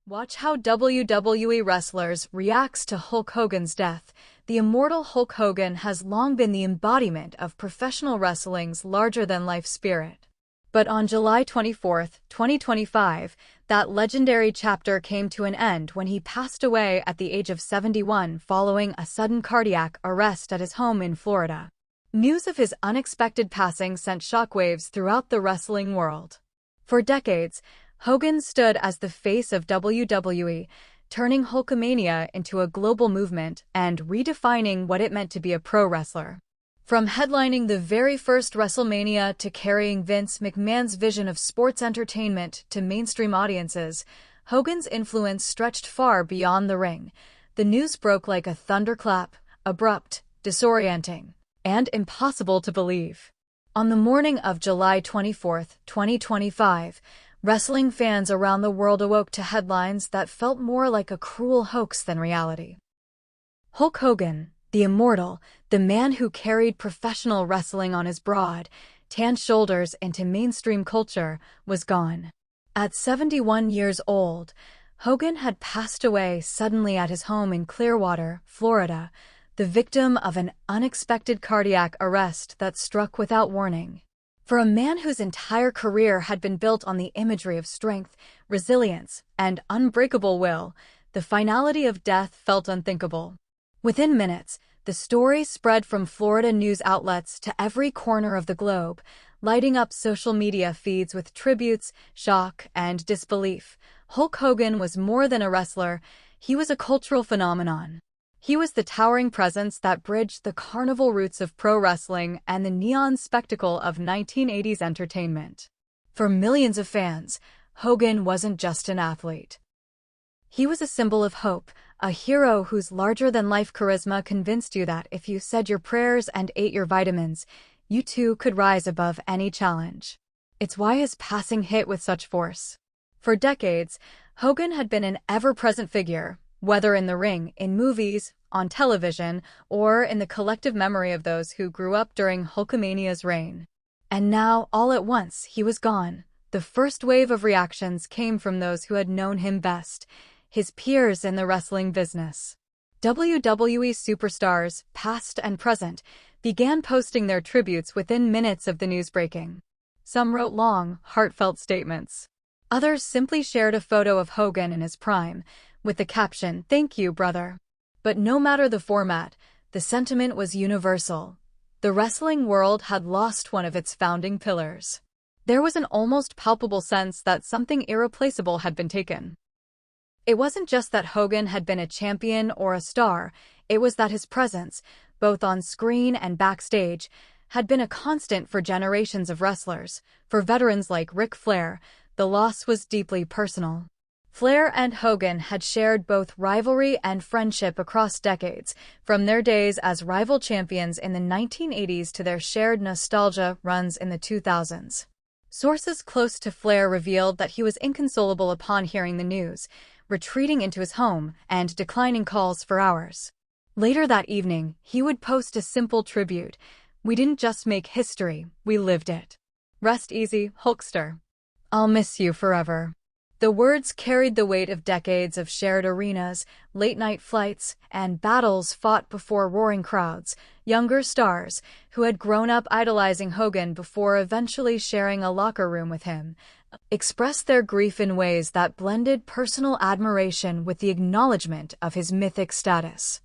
Watch how WWE wrestlers reacts to Hulk Hogan's death. The immortal Hulk Hogan has long been the embodiment of professional wrestling's larger-than-life spirit. But on July 24, 2025, that legendary chapter came to an end when he passed away at the age of 71 following a sudden cardiac arrest at his home in Florida. News of his unexpected passing sent shockwaves throughout the wrestling world. For decades, Hogan stood as the face of WWE, turning Hulkamania into a global movement and redefining what it meant to be a pro wrestler. From headlining the very first WrestleMania to carrying Vince McMahon's vision of sports entertainment to mainstream audiences, Hogan's influence stretched far beyond the ring. The news broke like a thunderclap, abrupt, disorienting, and impossible to believe. On the morning of July 24, 2025, wrestling fans around the world awoke to headlines that felt more like a cruel hoax than reality. Hulk Hogan, the immortal, the man who carried professional wrestling on his broad, tan shoulders into mainstream culture, was gone. At 71 years old, Hogan had passed away suddenly at his home in Clearwater, Florida, the victim of an unexpected cardiac arrest that struck without warning. For a man whose entire career had been built on the imagery of strength, resilience, and unbreakable will, the finality of death felt unthinkable. Within minutes, the story spread from Florida news outlets to every corner of the globe, lighting up social media feeds with tributes, shock, and disbelief. Hulk Hogan was more than a wrestler, he was a cultural phenomenon. He was the towering presence that bridged the carnival roots of pro wrestling and the neon spectacle of 1980s entertainment. For millions of fans, Hogan wasn't just an athlete. He was a symbol of hope, a hero whose larger-than-life charisma convinced you that if you said your prayers and ate your vitamins, you too could rise above any challenge. It's why his passing hit with such force. For decades, Hogan had been an ever-present figure, whether in the ring, in movies, on television, or in the collective memory of those who grew up during Hulkamania's reign. And now, all at once, he was gone. The first wave of reactions came from those who had known him best, his peers in the wrestling business. WWE Superstars, past and present, began posting their tributes within minutes of the news breaking. Some wrote long, heartfelt statements. Others simply shared a photo of Hogan in his prime, with the caption, "Thank you, brother." But no matter the format, the sentiment was universal. The wrestling world had lost one of its founding pillars. There was an almost palpable sense that something irreplaceable had been taken. It wasn't just that Hogan had been a champion or a star, it was that his presence, both on screen and backstage, had been a constant for generations of wrestlers. For veterans like Ric Flair, the loss was deeply personal. Flair and Hogan had shared both rivalry and friendship across decades, from their days as rival champions in the 1980s to their shared nostalgia runs in the 2000s. Sources close to Flair revealed that he was inconsolable upon hearing the news, retreating into his home and declining calls for hours. Later that evening, he would post a simple tribute. "We didn't just make history, we lived it. Rest easy, Hulkster. I'll miss you forever." The words carried the weight of decades of shared arenas, late-night flights, and battles fought before roaring crowds. Younger stars, who had grown up idolizing Hogan before eventually sharing a locker room with him, expressed their grief in ways that blended personal admiration with the acknowledgement of his mythic status.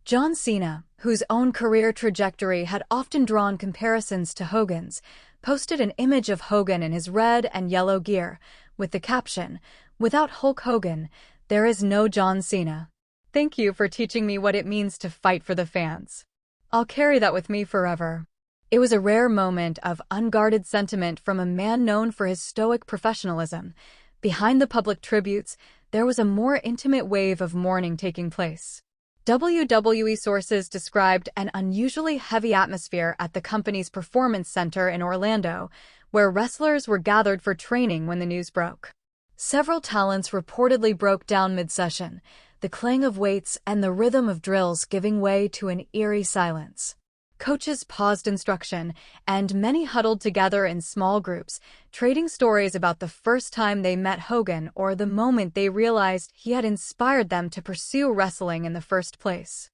John Cena, whose own career trajectory had often drawn comparisons to Hogan's, posted an image of Hogan in his red and yellow gear, with the caption, "Without Hulk Hogan, there is no John Cena. Thank you for teaching me what it means to fight for the fans. I'll carry that with me forever." It was a rare moment of unguarded sentiment from a man known for his stoic professionalism. Behind the public tributes, there was a more intimate wave of mourning taking place. WWE sources described an unusually heavy atmosphere at the company's performance center in Orlando, where wrestlers were gathered for training when the news broke. Several talents reportedly broke down mid-session, the clang of weights and the rhythm of drills giving way to an eerie silence. Coaches paused instruction, and many huddled together in small groups, trading stories about the first time they met Hogan or the moment they realized he had inspired them to pursue wrestling in the first place.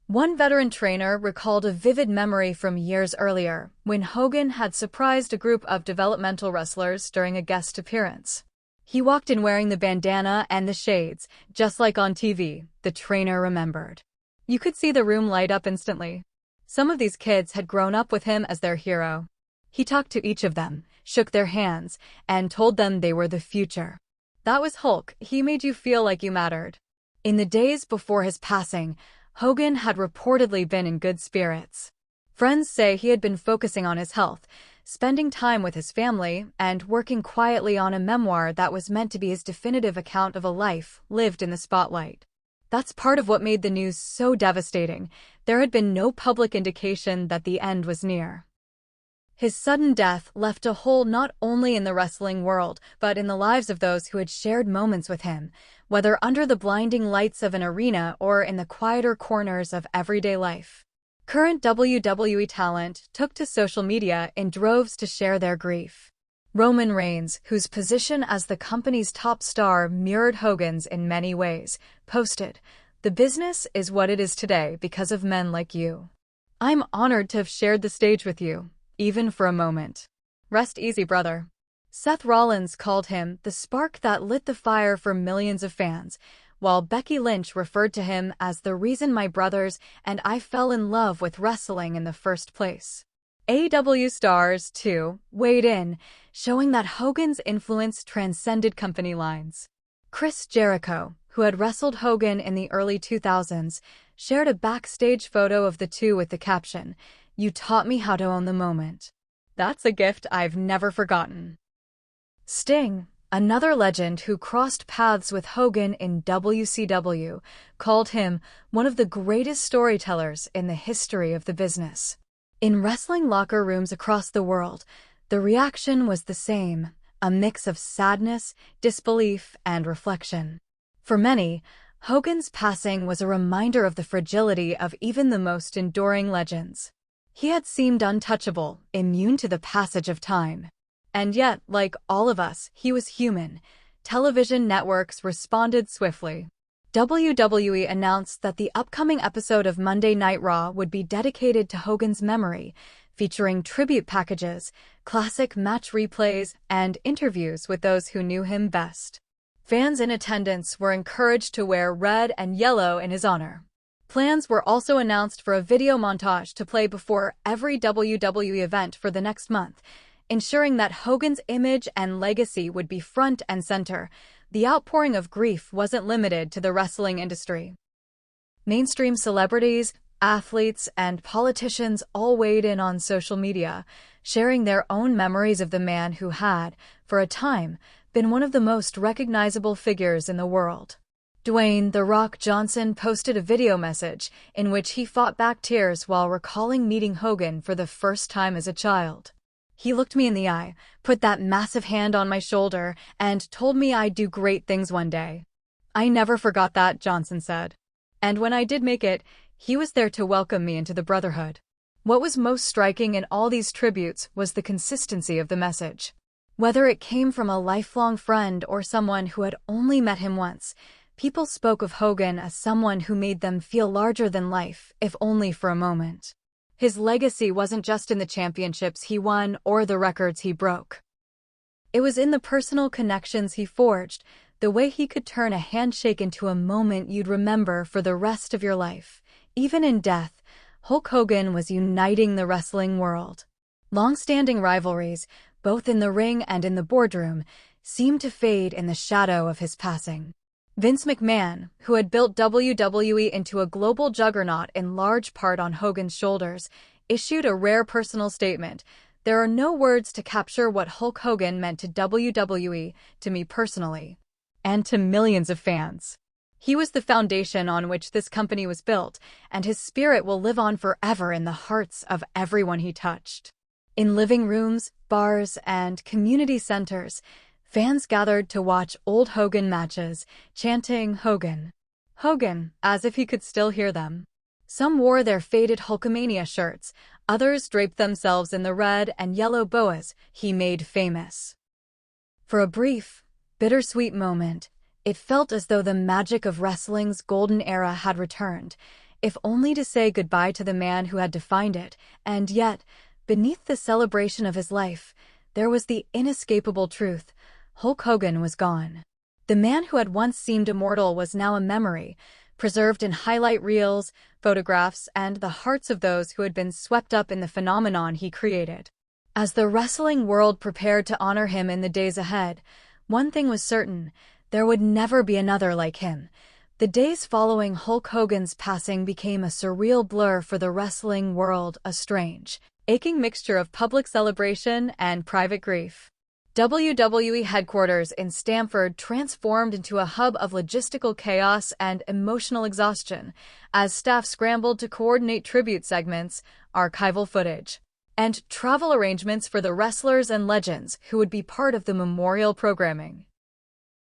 One veteran trainer recalled a vivid memory from years earlier, when Hogan had surprised a group of developmental wrestlers during a guest appearance. He walked in wearing the bandana and the shades, just like on TV, the trainer remembered. You could see the room light up instantly. Some of these kids had grown up with him as their hero. He talked to each of them, shook their hands, and told them they were the future. That was Hulk. He made you feel like you mattered. In the days before his passing, Hogan had reportedly been in good spirits. Friends say he had been focusing on his health, spending time with his family, and working quietly on a memoir that was meant to be his definitive account of a life lived in the spotlight. That's part of what made the news so devastating. There had been no public indication that the end was near. His sudden death left a hole not only in the wrestling world, but in the lives of those who had shared moments with him, whether under the blinding lights of an arena or in the quieter corners of everyday life. Current WWE talent took to social media in droves to share their grief. Roman Reigns, whose position as the company's top star mirrored Hogan's in many ways, posted, "The business is what it is today because of men like you. I'm honored to have shared the stage with you, even for a moment. Rest easy, brother." Seth Rollins called him the spark that lit the fire for millions of fans, while Becky Lynch referred to him as the reason my brothers and I fell in love with wrestling in the first place. AEW stars, too, weighed in, showing that Hogan's influence transcended company lines. Chris Jericho, who had wrestled Hogan in the early 2000s, shared a backstage photo of the two with the caption, "You taught me how to own the moment." That's a gift I've never forgotten. Sting, another legend who crossed paths with Hogan in WCW, called him one of the greatest storytellers in the history of the business. In wrestling locker rooms across the world, the reaction was the same, a mix of sadness, disbelief, and reflection. For many, Hogan's passing was a reminder of the fragility of even the most enduring legends. He had seemed untouchable, immune to the passage of time. And yet, like all of us, he was human. Television networks responded swiftly. WWE announced that the upcoming episode of Monday Night Raw would be dedicated to Hogan's memory, featuring tribute packages, classic match replays, and interviews with those who knew him best. Fans in attendance were encouraged to wear red and yellow in his honor. Plans were also announced for a video montage to play before every WWE event for the next month, ensuring that Hogan's image and legacy would be front and center. The outpouring of grief wasn't limited to the wrestling industry. Mainstream celebrities, athletes, and politicians all weighed in on social media, sharing their own memories of the man who had, for a time, been one of the most recognizable figures in the world. Dwayne "The Rock" Johnson posted a video message in which he fought back tears while recalling meeting Hogan for the first time as a child. "He looked me in the eye, put that massive hand on my shoulder, and told me I'd do great things one day. I never forgot that," Johnson said. "And when I did make it, he was there to welcome me into the brotherhood." What was most striking in all these tributes was the consistency of the message. Whether it came from a lifelong friend or someone who had only met him once, people spoke of Hogan as someone who made them feel larger than life, if only for a moment. His legacy wasn't just in the championships he won or the records he broke. It was in the personal connections he forged, the way he could turn a handshake into a moment you'd remember for the rest of your life. Even in death, Hulk Hogan was uniting the wrestling world. Long-standing rivalries, both in the ring and in the boardroom, seemed to fade in the shadow of his passing. Vince McMahon, who had built WWE into a global juggernaut in large part on Hogan's shoulders, issued a rare personal statement. "There are no words to capture what Hulk Hogan meant to WWE, to me personally, and to millions of fans. He was the foundation on which this company was built, and his spirit will live on forever in the hearts of everyone he touched." In living rooms, bars, and community centers, fans gathered to watch old Hogan matches, chanting "Hogan, Hogan," as if he could still hear them. Some wore their faded Hulkamania shirts, others draped themselves in the red and yellow boas he made famous. For a brief, bittersweet moment, it felt as though the magic of wrestling's golden era had returned, if only to say goodbye to the man who had defined it, and yet, beneath the celebration of his life, there was the inescapable truth: Hulk Hogan was gone. The man who had once seemed immortal was now a memory, preserved in highlight reels, photographs, and the hearts of those who had been swept up in the phenomenon he created. As the wrestling world prepared to honor him in the days ahead, one thing was certain: there would never be another like him. The days following Hulk Hogan's passing became a surreal blur for the wrestling world, a strange, aching mixture of public celebration and private grief. WWE headquarters in Stamford transformed into a hub of logistical chaos and emotional exhaustion as staff scrambled to coordinate tribute segments, archival footage, and travel arrangements for the wrestlers and legends who would be part of the memorial programming.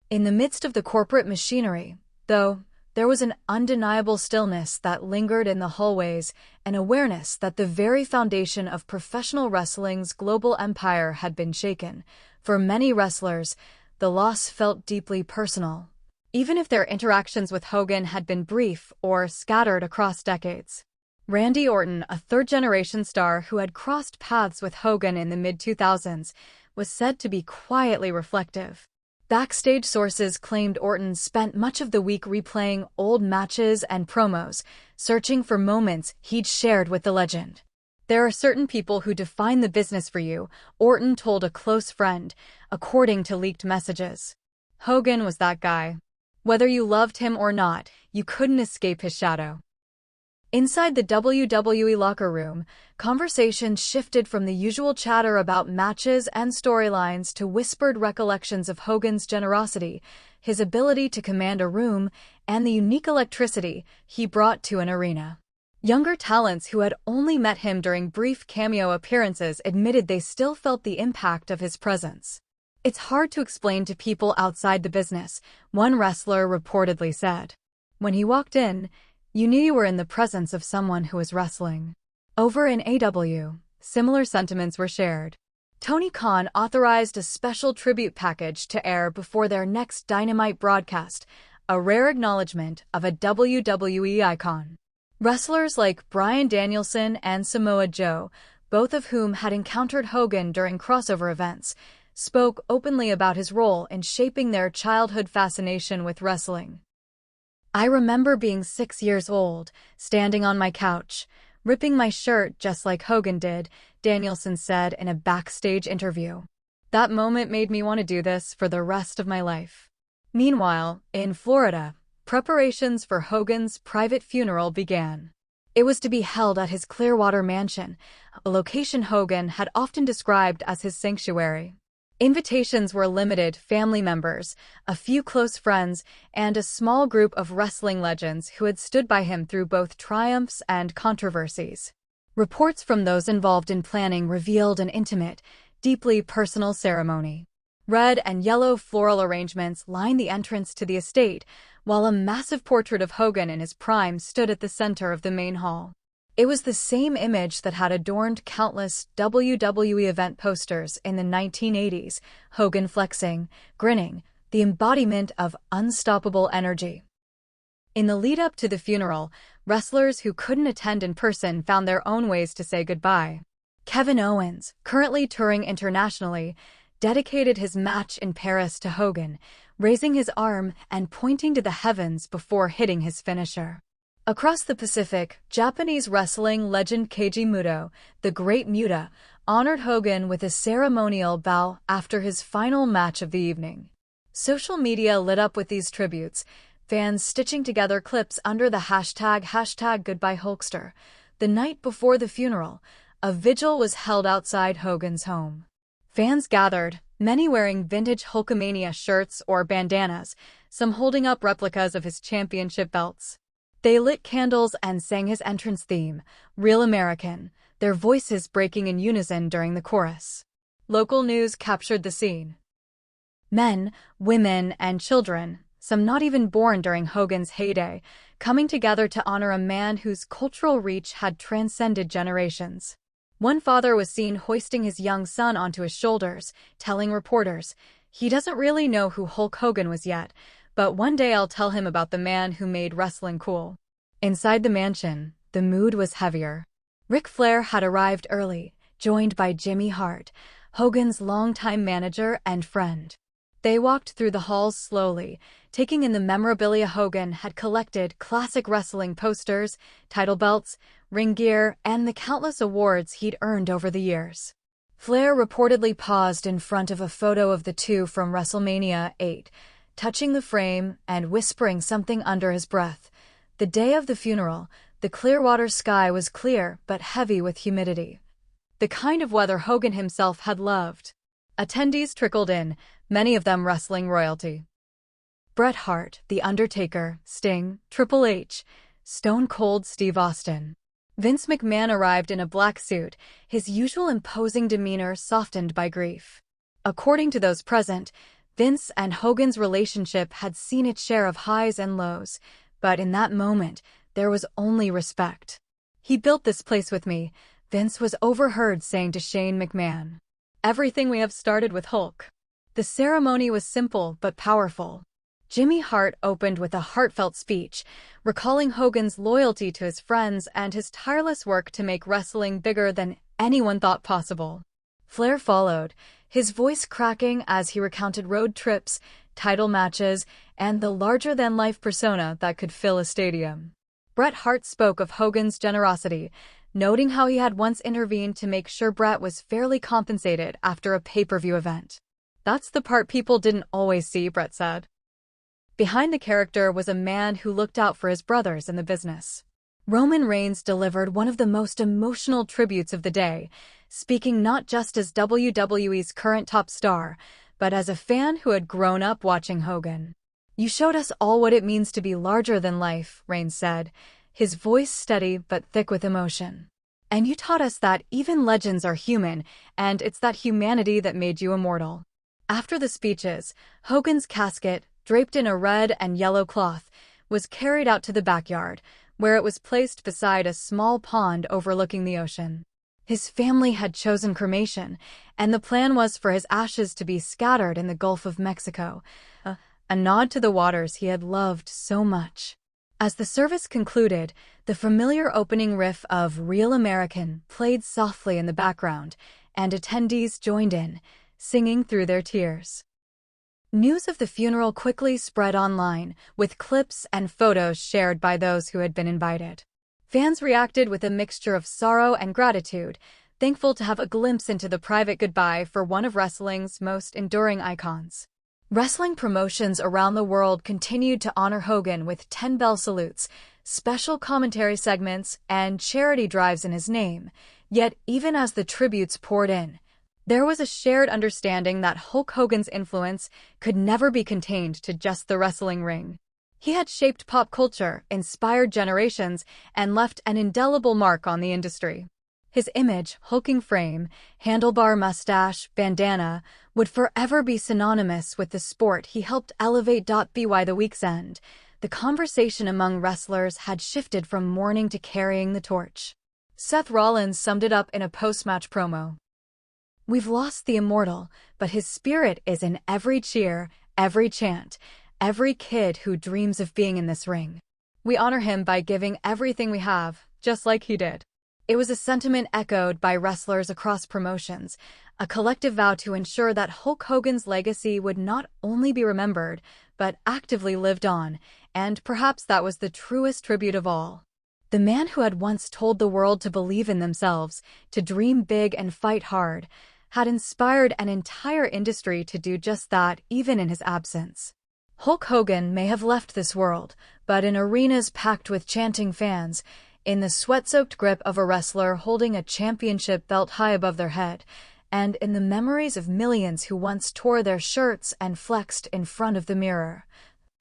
In the midst of the corporate machinery, though, there was an undeniable stillness that lingered in the hallways, an awareness that the very foundation of professional wrestling's global empire had been shaken. For many wrestlers, the loss felt deeply personal, even if their interactions with Hogan had been brief or scattered across decades. Randy Orton, a third-generation star who had crossed paths with Hogan in the mid-2000s, was said to be quietly reflective. Backstage sources claimed Orton spent much of the week replaying old matches and promos, searching for moments he'd shared with the legend. "There are certain people who define the business for you," Orton told a close friend, according to leaked messages. Hogan was that guy. Whether you loved him or not, you couldn't escape his shadow. Inside the WWE locker room, conversations shifted from the usual chatter about matches and storylines to whispered recollections of Hogan's generosity, his ability to command a room, and the unique electricity he brought to an arena. Younger talents who had only met him during brief cameo appearances admitted they still felt the impact of his presence. "It's hard to explain to people outside the business," one wrestler reportedly said. "When he walked in, you knew you were in the presence of someone who was wrestling." Over in AW, similar sentiments were shared. Tony Khan authorized a special tribute package to air before their next Dynamite broadcast, a rare acknowledgement of a WWE icon. Wrestlers like Bryan Danielson and Samoa Joe, both of whom had encountered Hogan during crossover events, spoke openly about his role in shaping their childhood fascination with wrestling. "I remember being 6 years old, standing on my couch, ripping my shirt just like Hogan did," Danielson said in a Backstage interview. "That moment made me want to do this for the rest of my life." Meanwhile, in Florida, preparations for Hogan's private funeral began. It was to be held at his Clearwater mansion, a location Hogan had often described as his sanctuary. Invitations were limited: family members, a few close friends, and a small group of wrestling legends who had stood by him through both triumphs and controversies. Reports from those involved in planning revealed an intimate, deeply personal ceremony. Red and yellow floral arrangements lined the entrance to the estate, while a massive portrait of Hogan in his prime stood at the center of the main hall. It was the same image that had adorned countless WWE event posters in the 1980s, Hogan flexing, grinning, the embodiment of unstoppable energy. In the lead-up to the funeral, wrestlers who couldn't attend in person found their own ways to say goodbye. Kevin Owens, currently touring internationally, dedicated his match in Paris to Hogan, raising his arm and pointing to the heavens before hitting his finisher. Across the Pacific, Japanese wrestling legend Keiji Muto, the Great Muta, honored Hogan with a ceremonial bow after his final match of the evening. Social media lit up with these tributes, fans stitching together clips under the hashtag #GoodbyeHulkster. The night before the funeral, a vigil was held outside Hogan's home. Fans gathered, many wearing vintage Hulkamania shirts or bandanas, some holding up replicas of his championship belts. They lit candles and sang his entrance theme, "Real American," their voices breaking in unison during the chorus. Local news captured the scene. Men, women, and children, some not even born during Hogan's heyday, coming together to honor a man whose cultural reach had transcended generations. One father was seen hoisting his young son onto his shoulders, telling reporters, "He doesn't really know who Hulk Hogan was yet, but one day I'll tell him about the man who made wrestling cool." Inside the mansion, the mood was heavier. Ric Flair had arrived early, joined by Jimmy Hart, Hogan's longtime manager and friend. They walked through the halls slowly, taking in the memorabilia Hogan had collected: classic wrestling posters, title belts, ring gear, and the countless awards he'd earned over the years. Flair reportedly paused in front of a photo of the two from WrestleMania 8, touching the frame and whispering something under his breath. The day of the funeral, the Clearwater sky was clear but heavy with humidity. The kind of weather Hogan himself had loved. Attendees trickled in, many of them wrestling royalty. Bret Hart, The Undertaker, Sting, Triple H, Stone Cold Steve Austin. Vince McMahon arrived in a black suit, his usual imposing demeanor softened by grief. According to those present, Vince and Hogan's relationship had seen its share of highs and lows, but in that moment, there was only respect. "He built this place with me," Vince was overheard saying to Shane McMahon. "Everything we have started with Hulk." The ceremony was simple but powerful. Jimmy Hart opened with a heartfelt speech, recalling Hogan's loyalty to his friends and his tireless work to make wrestling bigger than anyone thought possible. Flair followed, his voice cracking as he recounted road trips, title matches, and the larger-than-life persona that could fill a stadium. Bret Hart spoke of Hogan's generosity, noting how he had once intervened to make sure Bret was fairly compensated after a pay-per-view event. "That's the part people didn't always see," Bret said. Behind the character was a man who looked out for his brothers in the business. Roman Reigns delivered one of the most emotional tributes of the day, speaking not just as WWE's current top star, but as a fan who had grown up watching Hogan. "You showed us all what it means to be larger than life," Reigns said, his voice steady but thick with emotion. "And you taught us that even legends are human, and it's that humanity that made you immortal." After the speeches, Hogan's casket, draped in a red and yellow cloth, was carried out to the backyard, where it was placed beside a small pond overlooking the ocean. His family had chosen cremation, and the plan was for his ashes to be scattered in the Gulf of Mexico, a nod to the waters he had loved so much. As the service concluded, the familiar opening riff of "Real American" played softly in the background, and attendees joined in, singing through their tears. News of the funeral quickly spread online, with clips and photos shared by those who had been invited. Fans reacted with a mixture of sorrow and gratitude, thankful to have a glimpse into the private goodbye for one of wrestling's most enduring icons. Wrestling promotions around the world continued to honor Hogan with 10-bell salutes, special commentary segments, and charity drives in his name. Yet, even as the tributes poured in, there was a shared understanding that Hulk Hogan's influence could never be contained to just the wrestling ring. He had shaped pop culture, inspired generations, and left an indelible mark on the industry. His image, hulking frame, handlebar mustache, bandana, would forever be synonymous with the sport he helped elevate. By the week's end, the conversation among wrestlers had shifted from mourning to carrying the torch. Seth Rollins summed it up in a post-match promo. "We've lost the immortal, but his spirit is in every cheer, every chant, every kid who dreams of being in this ring. We honor him by giving everything we have, just like he did." It was a sentiment echoed by wrestlers across promotions, a collective vow to ensure that Hulk Hogan's legacy would not only be remembered, but actively lived on, and perhaps that was the truest tribute of all. The man who had once told the world to believe in themselves, to dream big and fight hard, had inspired an entire industry to do just that, even in his absence. Hulk Hogan may have left this world, but in arenas packed with chanting fans, in the sweat-soaked grip of a wrestler holding a championship belt high above their head, and in the memories of millions who once tore their shirts and flexed in front of the mirror,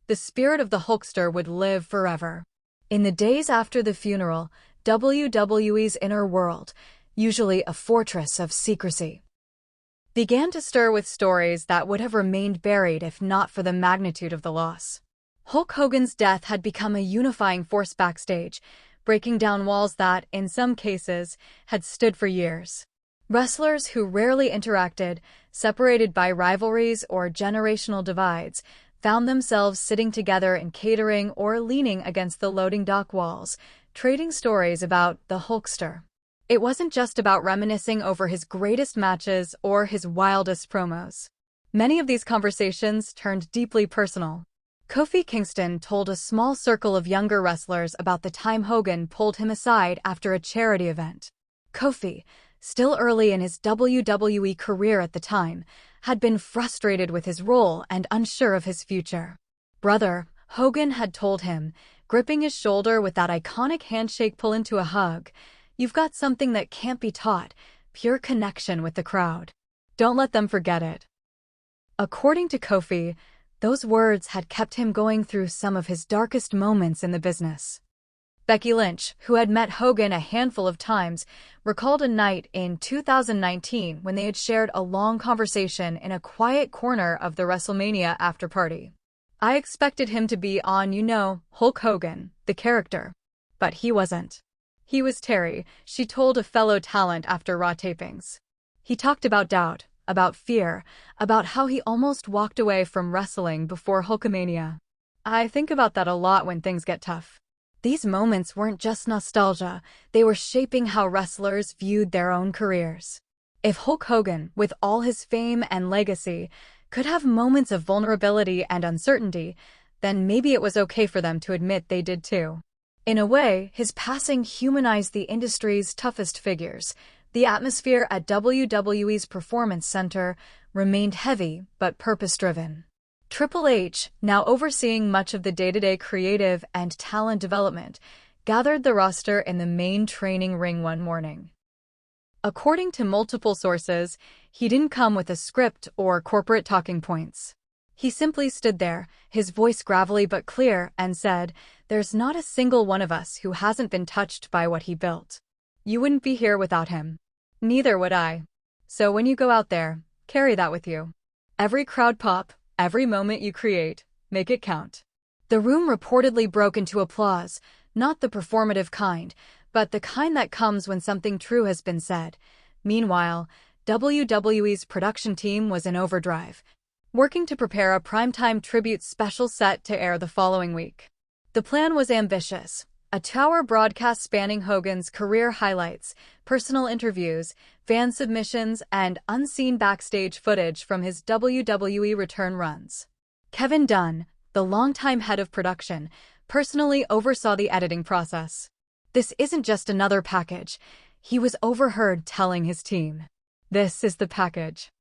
the spirit of the Hulkster would live forever. In the days after the funeral, WWE's inner world, usually a fortress of secrecy, began to stir with stories that would have remained buried if not for the magnitude of the loss. Hulk Hogan's death had become a unifying force backstage, breaking down walls that, in some cases, had stood for years. Wrestlers who rarely interacted, separated by rivalries or generational divides, found themselves sitting together in catering or leaning against the loading dock walls, trading stories about the Hulkster. It wasn't just about reminiscing over his greatest matches or his wildest promos. Many of these conversations turned deeply personal. Kofi Kingston told a small circle of younger wrestlers about the time Hogan pulled him aside after a charity event. Kofi, still early in his WWE career at the time, had been frustrated with his role and unsure of his future. "Brother," Hogan had told him, gripping his shoulder with that iconic handshake pull into a hug, "you've got something that can't be taught, pure connection with the crowd. Don't let them forget it." According to Kofi, those words had kept him going through some of his darkest moments in the business. Becky Lynch, who had met Hogan a handful of times, recalled a night in 2019 when they had shared a long conversation in a quiet corner of the WrestleMania after-party. "I expected him to be on, Hulk Hogan, the character. But he wasn't. He was Terry," she told a fellow talent after Raw tapings. "He talked about doubt, about fear, about how he almost walked away from wrestling before Hulkamania. I think about that a lot when things get tough." These moments weren't just nostalgia, they were shaping how wrestlers viewed their own careers. If Hulk Hogan, with all his fame and legacy, could have moments of vulnerability and uncertainty, then maybe it was okay for them to admit they did too. In a way, his passing humanized the industry's toughest figures. The atmosphere at WWE's Performance Center remained heavy but purpose-driven. Triple H, now overseeing much of the day-to-day creative and talent development, gathered the roster in the main training ring one morning. According to multiple sources, he didn't come with a script or corporate talking points. He simply stood there, his voice gravelly but clear, and said, "There's not a single one of us who hasn't been touched by what he built. You wouldn't be here without him. Neither would I. So when you go out there, carry that with you. Every crowd pop, every moment you create, make it count." The room reportedly broke into applause, not the performative kind, but the kind that comes when something true has been said. Meanwhile, WWE's production team was in overdrive, working to prepare a primetime tribute special set to air the following week. The plan was ambitious. A 2-hour broadcast spanning Hogan's career highlights, personal interviews, fan submissions, and unseen backstage footage from his WWE return runs. Kevin Dunn, the longtime head of production, personally oversaw the editing process. "This isn't just another package," he was overheard telling his team. "This is the package.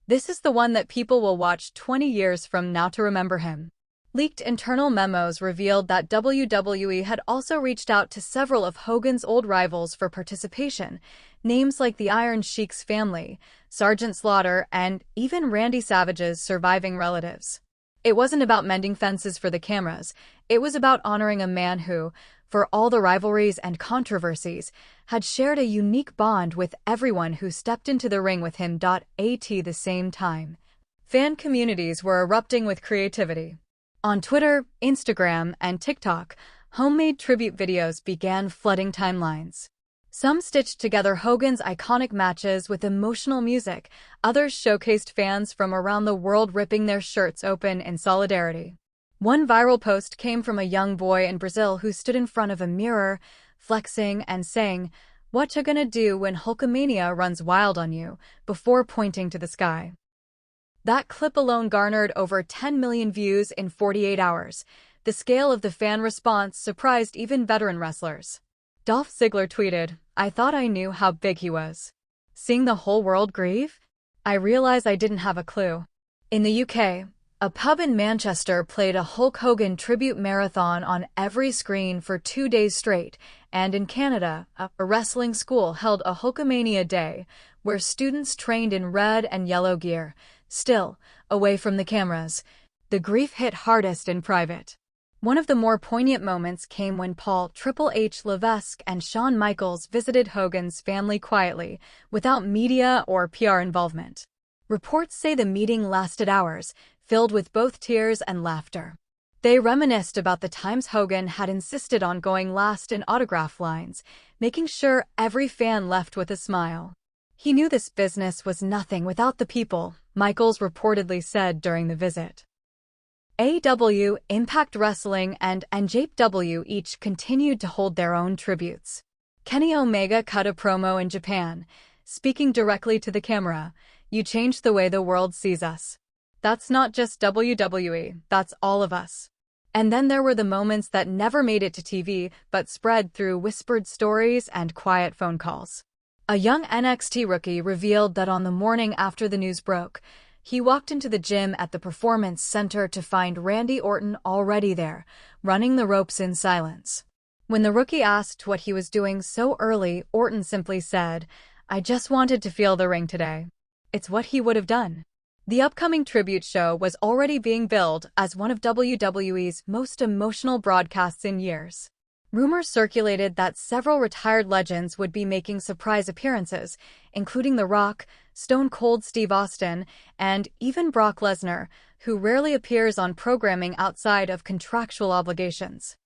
This is the one that people will watch 20 years from now to remember him." Leaked internal memos revealed that WWE had also reached out to several of Hogan's old rivals for participation, names like the Iron Sheik's family, Sergeant Slaughter, and even Randy Savage's surviving relatives. It wasn't about mending fences for the cameras, it was about honoring a man who, for all the rivalries and controversies, had shared a unique bond with everyone who stepped into the ring with him. At the same time, fan communities were erupting with creativity. On Twitter, Instagram, and TikTok, homemade tribute videos began flooding timelines. Some stitched together Hogan's iconic matches with emotional music, others showcased fans from around the world ripping their shirts open in solidarity. One viral post came from a young boy in Brazil who stood in front of a mirror, flexing and saying, "What you gonna do when Hulkamania runs wild on you?" before pointing to the sky. That clip alone garnered over 10 million views in 48 hours. The scale of the fan response surprised even veteran wrestlers. Dolph Ziggler tweeted, "I thought I knew how big he was. Seeing the whole world grieve? I realized I didn't have a clue." In the UK, a pub in Manchester played a Hulk Hogan tribute marathon on every screen for 2 days straight, and in Canada, a wrestling school held a Hulkamania Day, where students trained in red and yellow gear, still, away from the cameras. The grief hit hardest in private. One of the more poignant moments came when Paul "Triple H" Levesque and Shawn Michaels visited Hogan's family quietly, without media or PR involvement. Reports say the meeting lasted hours, filled with both tears and laughter. They reminisced about the times Hogan had insisted on going last in autograph lines, making sure every fan left with a smile. "He knew this business was nothing without the people," Michaels reportedly said during the visit. AEW, Impact Wrestling, and NJPW each continued to hold their own tributes. Kenny Omega cut a promo in Japan, speaking directly to the camera. "You changed the way the world sees us. That's not just WWE, that's all of us." And then there were the moments that never made it to TV but spread through whispered stories and quiet phone calls. A young NXT rookie revealed that on the morning after the news broke, he walked into the gym at the Performance Center to find Randy Orton already there, running the ropes in silence. When the rookie asked what he was doing so early, Orton simply said, "I just wanted to feel the ring today." It's what he would have done. The upcoming tribute show was already being billed as one of WWE's most emotional broadcasts in years. Rumors circulated that several retired legends would be making surprise appearances, including The Rock, Stone Cold Steve Austin, and even Brock Lesnar, who rarely appears on programming outside of contractual obligations.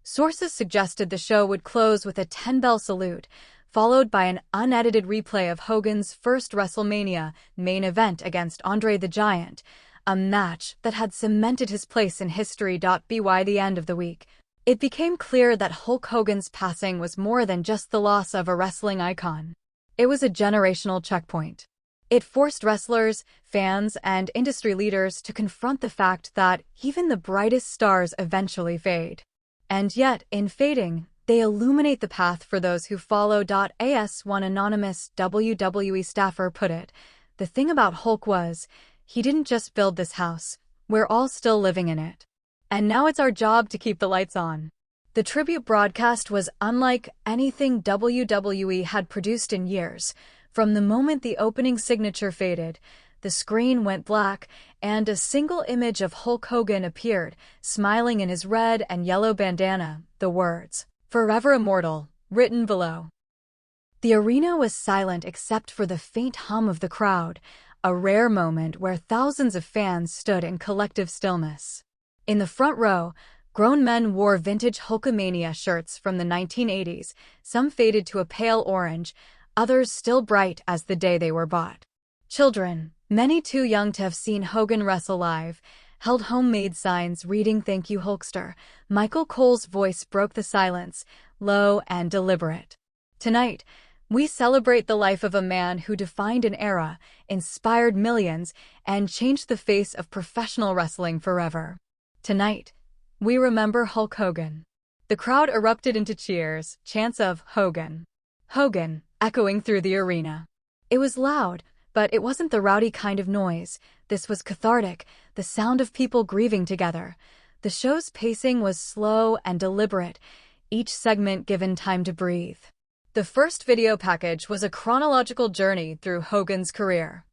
Sources suggested the show would close with a 10-bell salute, followed by an unedited replay of Hogan's first WrestleMania main event against Andre the Giant, a match that had cemented his place in history. By the end of the week, it became clear that Hulk Hogan's passing was more than just the loss of a wrestling icon. It was a generational checkpoint. It forced wrestlers, fans, and industry leaders to confront the fact that even the brightest stars eventually fade. And yet, in fading, they illuminate the path for those who follow. As one anonymous WWE staffer put it, "The thing about Hulk was, he didn't just build this house, we're all still living in it. And now it's our job to keep the lights on." The tribute broadcast was unlike anything WWE had produced in years. From the moment the opening signature faded, the screen went black, and a single image of Hulk Hogan appeared, smiling in his red and yellow bandana, the words, "Forever Immortal," written below. The arena was silent except for the faint hum of the crowd, a rare moment where thousands of fans stood in collective stillness. In the front row, grown men wore vintage Hulkamania shirts from the 1980s, some faded to a pale orange, others still bright as the day they were bought. Children, many too young to have seen Hogan wrestle live, held homemade signs reading "Thank you, Hulkster." Michael Cole's voice broke the silence, low and deliberate. "Tonight, we celebrate the life of a man who defined an era, inspired millions, and changed the face of professional wrestling forever. Tonight, we remember Hulk Hogan." The crowd erupted into cheers, chants of "Hogan, Hogan," echoing through the arena. It was loud, but it wasn't the rowdy kind of noise. This was cathartic, the sound of people grieving together. The show's pacing was slow and deliberate, each segment given time to breathe. The first video package was a chronological journey through Hogan's career.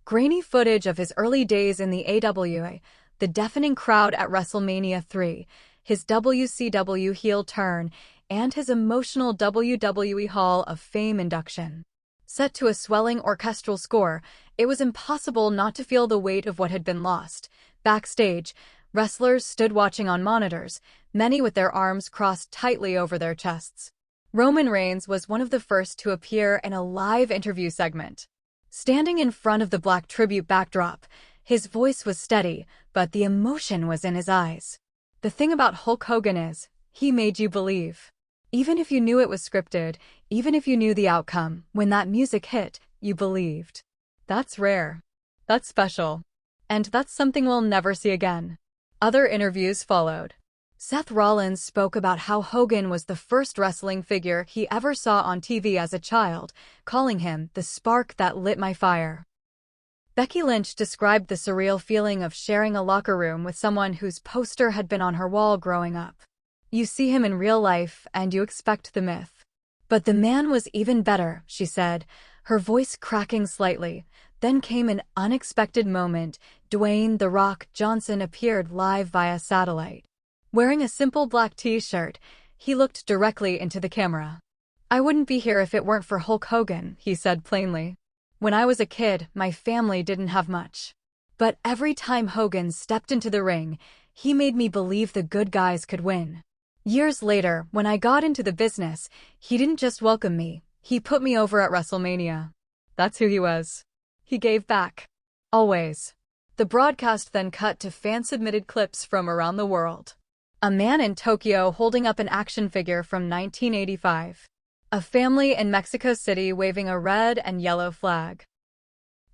Grainy footage of his early days in the AWA, the deafening crowd at WrestleMania 3, his WCW heel turn, and his emotional WWE Hall of Fame induction. Set to a swelling orchestral score, it was impossible not to feel the weight of what had been lost. Backstage, wrestlers stood watching on monitors, many with their arms crossed tightly over their chests. Roman Reigns was one of the first to appear in a live interview segment. Standing in front of the black tribute backdrop, his voice was steady, but the emotion was in his eyes. The thing about Hulk Hogan is, he made you believe. Even if you knew it was scripted, even if you knew the outcome, when that music hit, you believed. That's rare. That's special. And that's something we'll never see again. Other interviews followed. Seth Rollins spoke about how Hogan was the first wrestling figure he ever saw on TV as a child, calling him the spark that lit my fire. Becky Lynch described the surreal feeling of sharing a locker room with someone whose poster had been on her wall growing up. You see him in real life, and you expect the myth. But the man was even better, she said, her voice cracking slightly. Then came an unexpected moment. Dwayne "The Rock" Johnson appeared live via satellite. Wearing a simple black t-shirt, he looked directly into the camera. "I wouldn't be here if it weren't for Hulk Hogan," he said plainly. "When I was a kid, my family didn't have much. But every time Hogan stepped into the ring, He made me believe the good guys could win. Years later, when I got into the business, he didn't just welcome me, he put me over at WrestleMania. That's who he was. He gave back. Always. The broadcast then cut to fan-submitted clips from around the world. A man in Tokyo holding up an action figure from 1985. A family in Mexico City waving a red and yellow flag.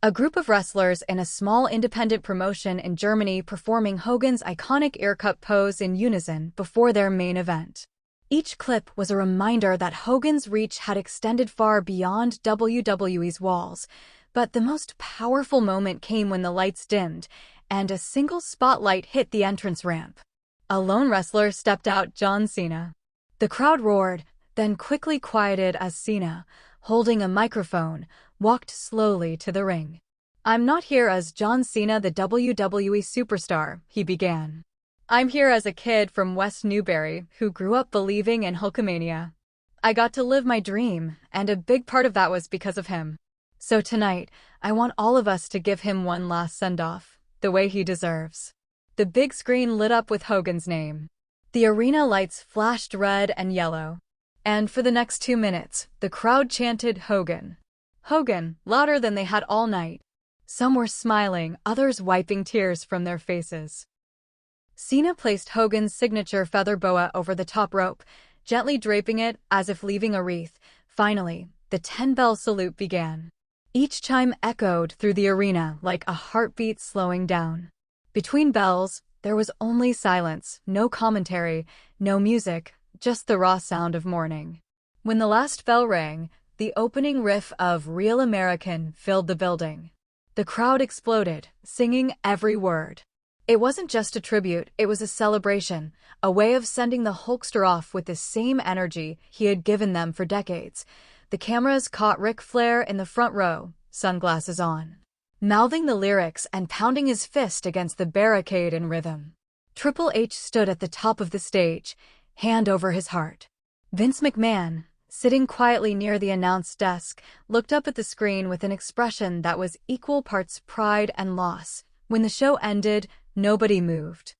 A group of wrestlers in a small independent promotion in Germany performing Hogan's iconic ear cup pose in unison before their main event. Each clip was a reminder that Hogan's reach had extended far beyond WWE's walls, but the most powerful moment came when the lights dimmed and a single spotlight hit the entrance ramp. A lone wrestler stepped out, John Cena. The crowd roared, then quickly quieted as Cena, holding a microphone, walked slowly to the ring. "I'm not here as John Cena, the WWE Superstar," he began. "I'm here as a kid from West Newbury who grew up believing in Hulkamania. I got to live my dream, and a big part of that was because of him. So tonight, I want all of us to give him one last send-off, the way he deserves." The big screen lit up with Hogan's name. The arena lights flashed red and yellow. And for the next 2 minutes, the crowd chanted Hogan. Hogan, louder than they had all night. Some were smiling, others wiping tears from their faces. Cena placed Hogan's signature feather boa over the top rope, gently draping it as if leaving a wreath. Finally, the 10-bell salute began. Each chime echoed through the arena like a heartbeat slowing down. Between bells, there was only silence, no commentary, no music, just the raw sound of mourning. When the last bell rang, the opening riff of Real American filled the building. The crowd exploded, singing every word. It wasn't just a tribute, it was a celebration, a way of sending the Hulkster off with the same energy he had given them for decades. The cameras caught Ric Flair in the front row, sunglasses on, mouthing the lyrics and pounding his fist against the barricade in rhythm. Triple H stood at the top of the stage, hand over his heart. Vince McMahon, sitting quietly near the announce desk, looked up at the screen with an expression that was equal parts pride and loss. When the show ended, nobody moved.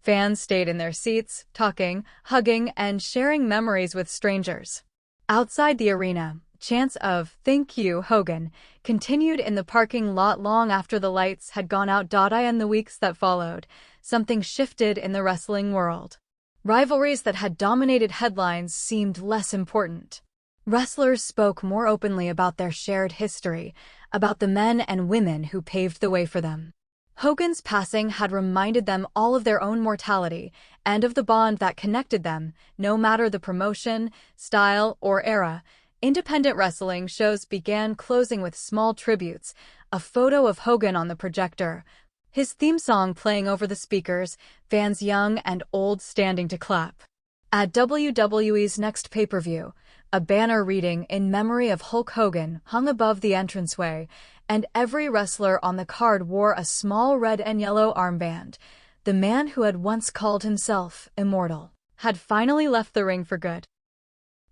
Fans stayed in their seats, talking, hugging, and sharing memories with strangers. Outside the arena, chants of "Thank you, Hogan" continued in the parking lot long after the lights had gone out. In the weeks that followed, something shifted in the wrestling world. Rivalries that had dominated headlines seemed less important. Wrestlers spoke more openly about their shared history, about the men and women who paved the way for them. Hogan's passing had reminded them all of their own mortality and of the bond that connected them, no matter the promotion, style, or era. Independent wrestling shows began closing with small tributes, a photo of Hogan on the projector, his theme song playing over the speakers, fans young and old standing to clap. At WWE's next pay-per-view, a banner reading "In Memory of Hulk Hogan" hung above the entranceway, and every wrestler on the card wore a small red and yellow armband. The man who had once called himself Immortal had finally left the ring for good.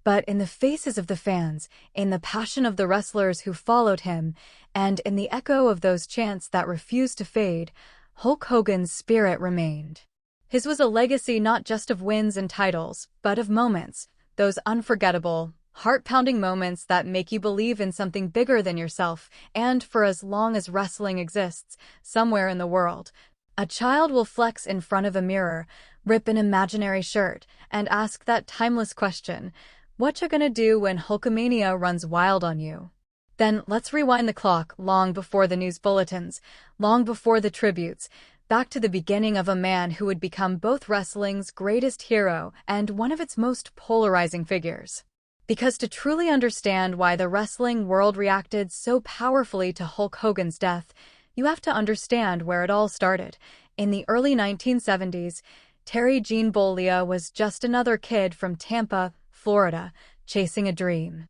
But in the faces of the fans, in the passion of the wrestlers who followed him, and in the echo of those chants that refused to fade, Hulk Hogan's spirit remained. His was a legacy not just of wins and titles, but of moments, those unforgettable, heart-pounding moments that make you believe in something bigger than yourself. And for as long as wrestling exists, somewhere in the world, a child will flex in front of a mirror, rip an imaginary shirt, and ask that timeless question, "What you gonna do when Hulkamania runs wild on you?" Then let's rewind the clock long before the news bulletins, long before the tributes, back to the beginning of a man who would become both wrestling's greatest hero and one of its most polarizing figures. Because to truly understand why the wrestling world reacted so powerfully to Hulk Hogan's death, you have to understand where it all started. In the early 1970s, Terry Gene Bollea was just another kid from Tampa, Florida, chasing a dream.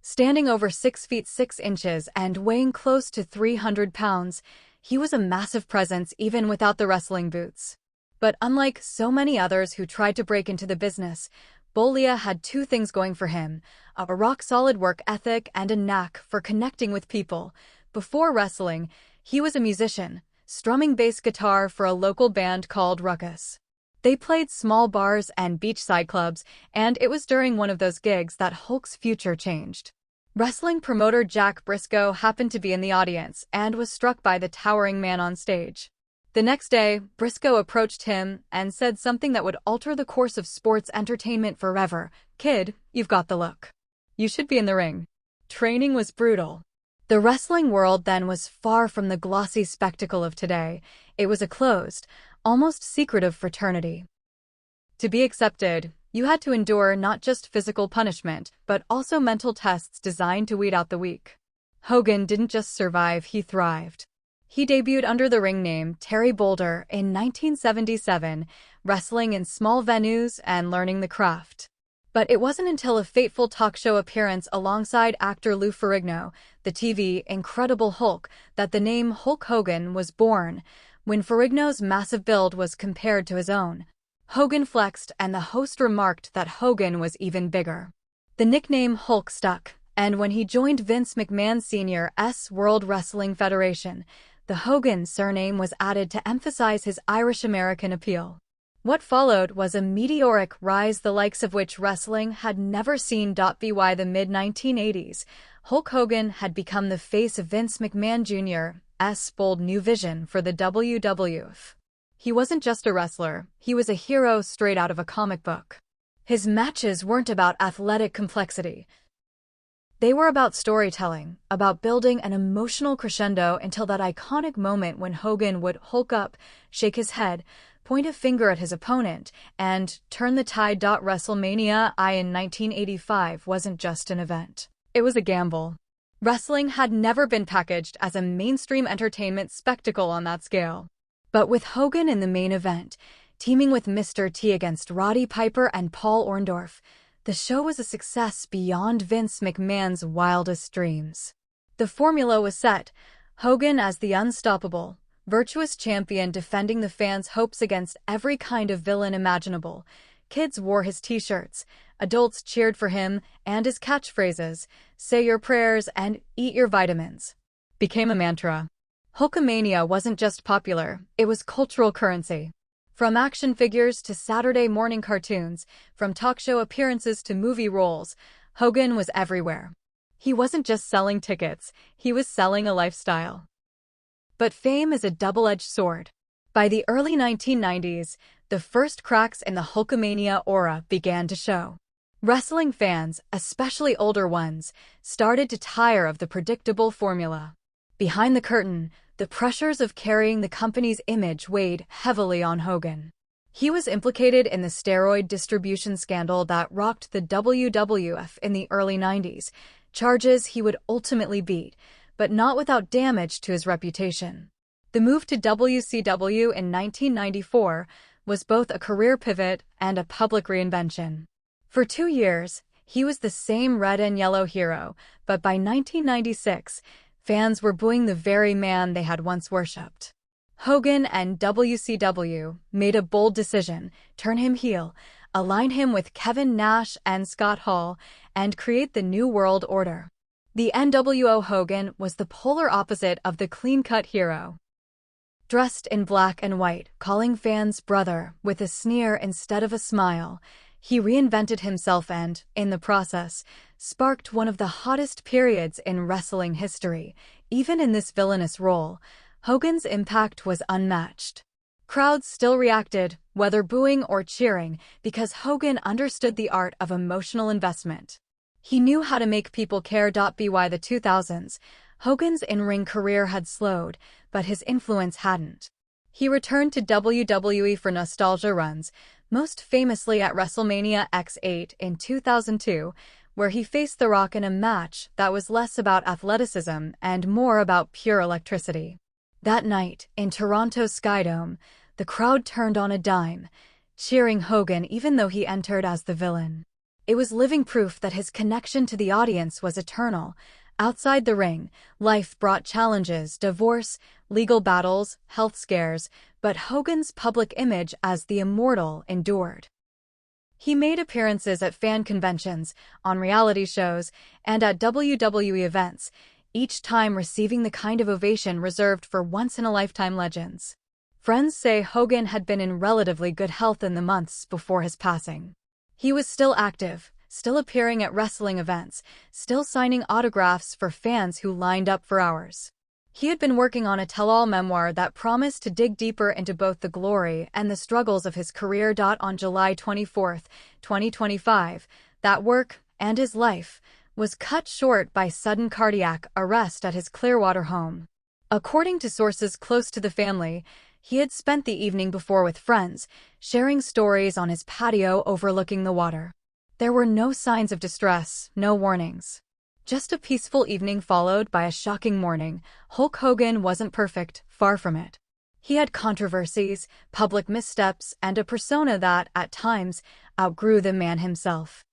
Standing over 6 feet 6 inches and weighing close to 300 pounds, he was a massive presence even without the wrestling boots. But unlike so many others who tried to break into the business, Bollea had 2 things going for him: a rock-solid work ethic and a knack for connecting with people. Before wrestling, he was a musician, strumming bass guitar for a local band called Ruckus. They played small bars and beachside clubs, and it was during one of those gigs that Hulk's future changed. Wrestling promoter Jack Briscoe happened to be in the audience and was struck by the towering man on stage. The next day, Briscoe approached him and said something that would alter the course of sports entertainment forever. "Kid, you've got the look. You should be in the ring." Training was brutal. The wrestling world then was far from the glossy spectacle of today. It was a closed, almost secretive fraternity. To be accepted, you had to endure not just physical punishment, but also mental tests designed to weed out the weak. Hogan didn't just survive, he thrived. He debuted under the ring name Terry Boulder in 1977, wrestling in small venues and learning the craft. But it wasn't until a fateful talk show appearance alongside actor Lou Ferrigno, the TV Incredible Hulk, that the name Hulk Hogan was born. When Ferrigno's massive build was compared to his own, Hogan flexed and the host remarked that Hogan was even bigger. The nickname Hulk stuck, and when he joined Vince McMahon Sr.'s World Wrestling Federation, the Hogan surname was added to emphasize his Irish-American appeal. What followed was a meteoric rise the likes of which wrestling had never seen. By the mid-1980s, Hulk Hogan had become the face of Vince McMahon Jr.'s bold new vision for the WWF. He wasn't just a wrestler, he was a hero straight out of a comic book. His matches weren't about athletic complexity. They were about storytelling, about building an emotional crescendo until that iconic moment when Hogan would hulk up, shake his head, point a finger at his opponent, and turn the tide. WrestleMania I in 1985 wasn't just an event. It was a gamble. Wrestling had never been packaged as a mainstream entertainment spectacle on that scale. But with Hogan in the main event, teaming with Mr. T against Roddy Piper and Paul Orndorff, the show was a success beyond Vince McMahon's wildest dreams. The formula was set: Hogan as the unstoppable, virtuous champion defending the fans' hopes against every kind of villain imaginable. Kids wore his t-shirts, adults cheered for him, and his catchphrases, "Say your prayers" and "Eat your vitamins," became a mantra. Hulkamania wasn't just popular, it was cultural currency. From action figures to Saturday morning cartoons, from talk show appearances to movie roles, Hogan was everywhere. He wasn't just selling tickets, he was selling a lifestyle. But fame is a double-edged sword. By the early 1990s, the first cracks in the Hulkamania aura began to show. Wrestling fans, especially older ones, started to tire of the predictable formula. Behind the curtain, the pressures of carrying the company's image weighed heavily on Hogan. He was implicated in the steroid distribution scandal that rocked the WWF in the early 90s, charges he would ultimately beat, but not without damage to his reputation. The move to WCW in 1994 was both a career pivot and a public reinvention. For 2 years, he was the same red and yellow hero, but by 1996, fans were booing the very man they had once worshipped. Hogan and WCW made a bold decision: turn him heel, align him with Kevin Nash and Scott Hall, and create the New World Order. The NWO Hogan was the polar opposite of the clean-cut hero. Dressed in black and white, calling fans brother with a sneer instead of a smile, he reinvented himself and, in the process, sparked one of the hottest periods in wrestling history. Even in this villainous role, Hogan's impact was unmatched. Crowds still reacted, whether booing or cheering, because Hogan understood the art of emotional investment. He knew how to make people care. By the 2000s, Hogan's in-ring career had slowed, but his influence hadn't. He returned to WWE for nostalgia runs, most famously at WrestleMania X8 in 2002, where he faced The Rock in a match that was less about athleticism and more about pure electricity. That night, in Toronto's Skydome, the crowd turned on a dime, cheering Hogan even though he entered as the villain. It was living proof that his connection to the audience was eternal. Outside the ring, life brought challenges: divorce, legal battles, health scares, but Hogan's public image as the Immortal endured. He made appearances at fan conventions, on reality shows, and at WWE events, each time receiving the kind of ovation reserved for once-in-a-lifetime legends. Friends say Hogan had been in relatively good health in the months before his passing. He was still active, still appearing at wrestling events, still signing autographs for fans who lined up for hours. He had been working on a tell-all memoir that promised to dig deeper into both the glory and the struggles of his career. On July 24, 2025, that work, and his life, was cut short by sudden cardiac arrest at his Clearwater home. According to sources close to the family, he had spent the evening before with friends, sharing stories on his patio overlooking the water. There were no signs of distress, no warnings. Just a peaceful evening followed by a shocking morning. Hulk Hogan wasn't perfect, far from it. He had controversies, public missteps, and a persona that, at times, outgrew the man himself.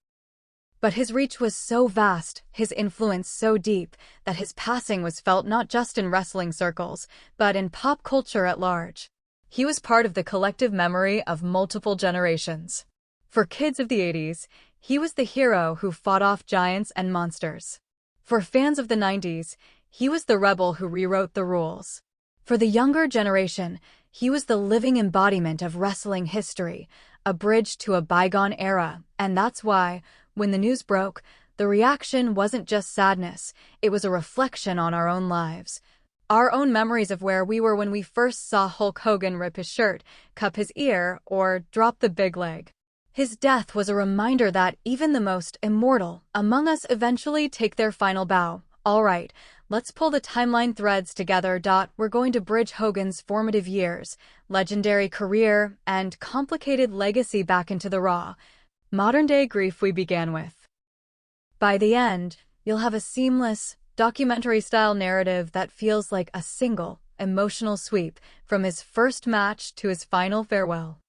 But his reach was so vast, his influence so deep, that his passing was felt not just in wrestling circles, but in pop culture at large. He was part of the collective memory of multiple generations. For kids of the 80s, he was the hero who fought off giants and monsters. For fans of the 90s, he was the rebel who rewrote the rules. For the younger generation, he was the living embodiment of wrestling history, a bridge to a bygone era, and that's why, when the news broke, the reaction wasn't just sadness, it was a reflection on our own lives. Our own memories of where we were when we first saw Hulk Hogan rip his shirt, cup his ear, or drop the big leg. His death was a reminder that even the most immortal among us eventually take their final bow. All right, let's pull the timeline threads together. We're going to bridge Hogan's formative years, legendary career, and complicated legacy back into the raw, modern-day grief we began with. By the end, you'll have a seamless, documentary-style narrative that feels like a single, emotional sweep from his first match to his final farewell.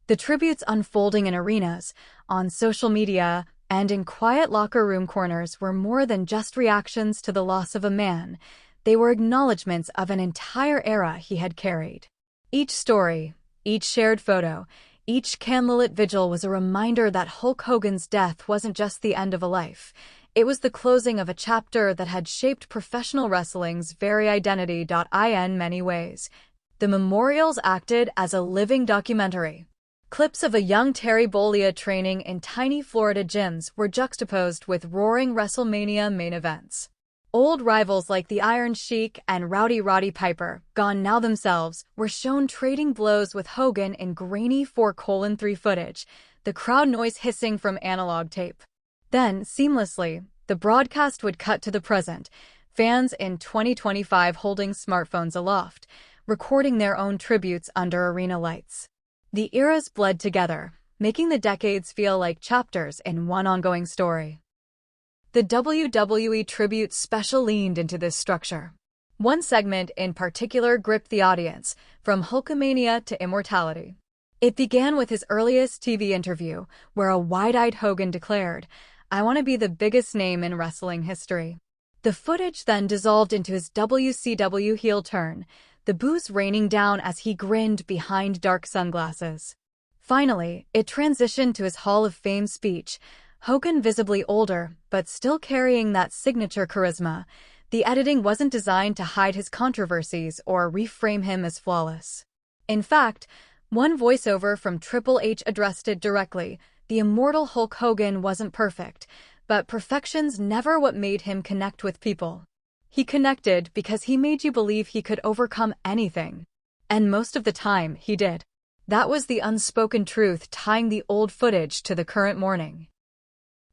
The tributes unfolding in arenas, on social media, and in quiet locker room corners were more than just reactions to the loss of a man. They were acknowledgments of an entire era he had carried. Each story, each shared photo, each candlelit vigil was a reminder that Hulk Hogan's death wasn't just the end of a life. It was the closing of a chapter that had shaped professional wrestling's very identity. In many ways, the memorials acted as a living documentary. Clips of a young Terry Bollea training in tiny Florida gyms were juxtaposed with roaring WrestleMania main events. Old rivals like the Iron Sheik and Rowdy Roddy Piper, gone now themselves, were shown trading blows with Hogan in grainy 4:3 footage, the crowd noise hissing from analog tape. Then, seamlessly, the broadcast would cut to the present, fans in 2025 holding smartphones aloft, recording their own tributes under arena lights. The eras bled together, making the decades feel like chapters in one ongoing story. The WWE Tribute Special leaned into this structure. One segment in particular gripped the audience, from Hulkamania to immortality. It began with his earliest TV interview, where a wide-eyed Hogan declared, "I want to be the biggest name in wrestling history." The footage then dissolved into his WCW heel turn, the boos raining down as he grinned behind dark sunglasses. Finally, it transitioned to his Hall of Fame speech, Hogan visibly older, but still carrying that signature charisma. The editing wasn't designed to hide his controversies or reframe him as flawless. In fact, one voiceover from Triple H addressed it directly. The immortal Hulk Hogan wasn't perfect, but perfection's never what made him connect with people. He connected because he made you believe he could overcome anything. And most of the time, he did. That was the unspoken truth tying the old footage to the current morning.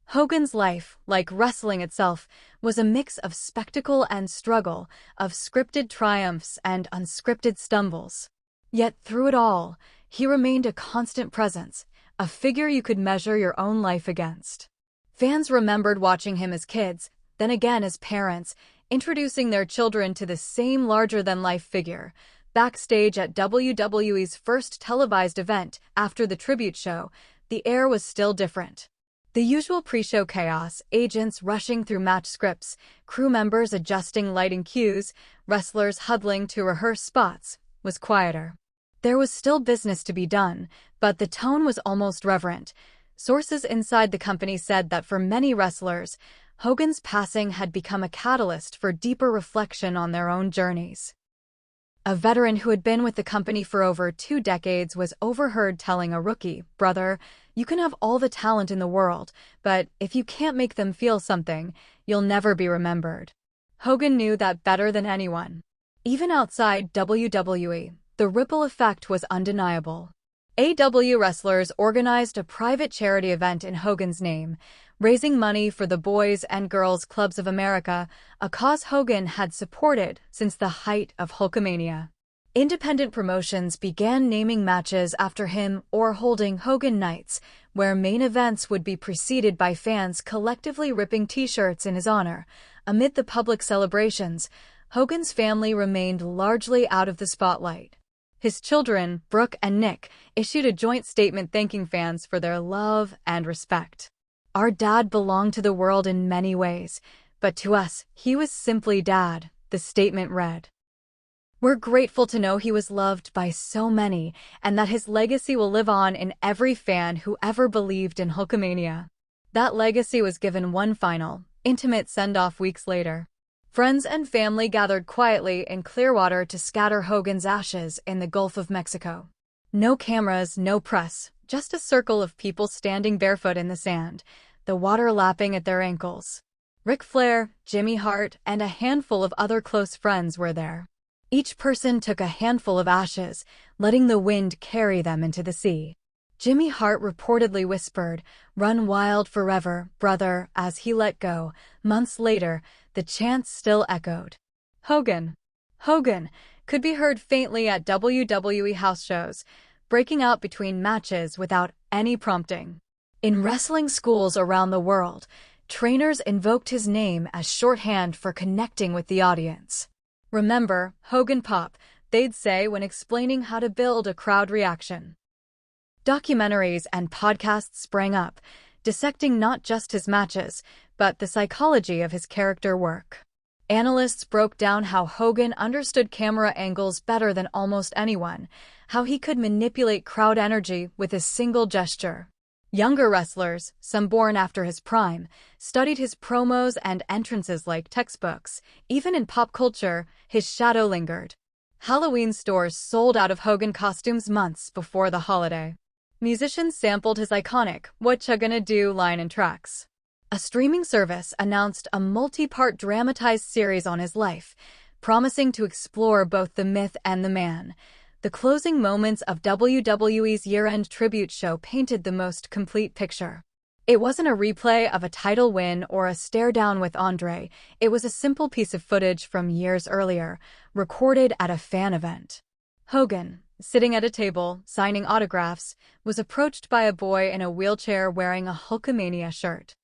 Hogan's life, like wrestling itself, was a mix of spectacle and struggle, of scripted triumphs and unscripted stumbles. Yet through it all, he remained a constant presence, a figure you could measure your own life against. Fans remembered watching him as kids, then again as parents, introducing their children to the same larger-than-life figure. Backstage at WWE's first televised event after the tribute show, the air was still different. The usual pre-show chaos, agents rushing through match scripts, crew members adjusting lighting cues, wrestlers huddling to rehearse spots, was quieter. There was still business to be done, but the tone was almost reverent. Sources inside the company said that for many wrestlers, Hogan's passing had become a catalyst for deeper reflection on their own journeys. A veteran who had been with the company for over 2 decades was overheard telling a rookie, "Brother, you can have all the talent in the world, but if you can't make them feel something, you'll never be remembered." Hogan knew that better than anyone. Even outside WWE, the ripple effect was undeniable. AEW wrestlers organized a private charity event in Hogan's name, raising money for the Boys and Girls Clubs of America, a cause Hogan had supported since the height of Hulkamania. Independent promotions began naming matches after him or holding Hogan Nights, where main events would be preceded by fans collectively ripping t-shirts in his honor. Amid the public celebrations, Hogan's family remained largely out of the spotlight. His children, Brooke and Nick, issued a joint statement thanking fans for their love and respect. "Our dad belonged to the world in many ways, but to us, he was simply Dad," the statement read. "We're grateful to know he was loved by so many and that his legacy will live on in every fan who ever believed in Hulkamania." That legacy was given one final, intimate send-off weeks later. Friends and family gathered quietly in Clearwater to scatter Hogan's ashes in the Gulf of Mexico. No cameras, no press, just a circle of people standing barefoot in the sand, the water lapping at their ankles. Ric Flair, Jimmy Hart, and a handful of other close friends were there. Each person took a handful of ashes, letting the wind carry them into the sea. Jimmy Hart reportedly whispered, "Run wild forever, brother," as he let go. Months later, the chants still echoed. Hogan could be heard faintly at WWE house shows, breaking out between matches without any prompting. In wrestling schools around the world, trainers invoked his name as shorthand for connecting with the audience. "Remember, Hogan Pop," they'd say when explaining how to build a crowd reaction. Documentaries and podcasts sprang up, dissecting not just his matches, but the psychology of his character work. Analysts broke down how Hogan understood camera angles better than almost anyone, how he could manipulate crowd energy with a single gesture. Younger wrestlers, some born after his prime, studied his promos and entrances like textbooks. Even in pop culture, his shadow lingered. Halloween stores sold out of Hogan costumes months before the holiday. Musicians sampled his iconic "What Ya Gonna Do" line in tracks. A streaming service announced a multi-part dramatized series on his life, promising to explore both the myth and the man. The closing moments of WWE's year-end tribute show painted the most complete picture. It wasn't a replay of a title win or a stare-down with Andre, it was a simple piece of footage from years earlier, recorded at a fan event. Hogan, sitting at a table, signing autographs, was approached by a boy in a wheelchair wearing a Hulkamania shirt.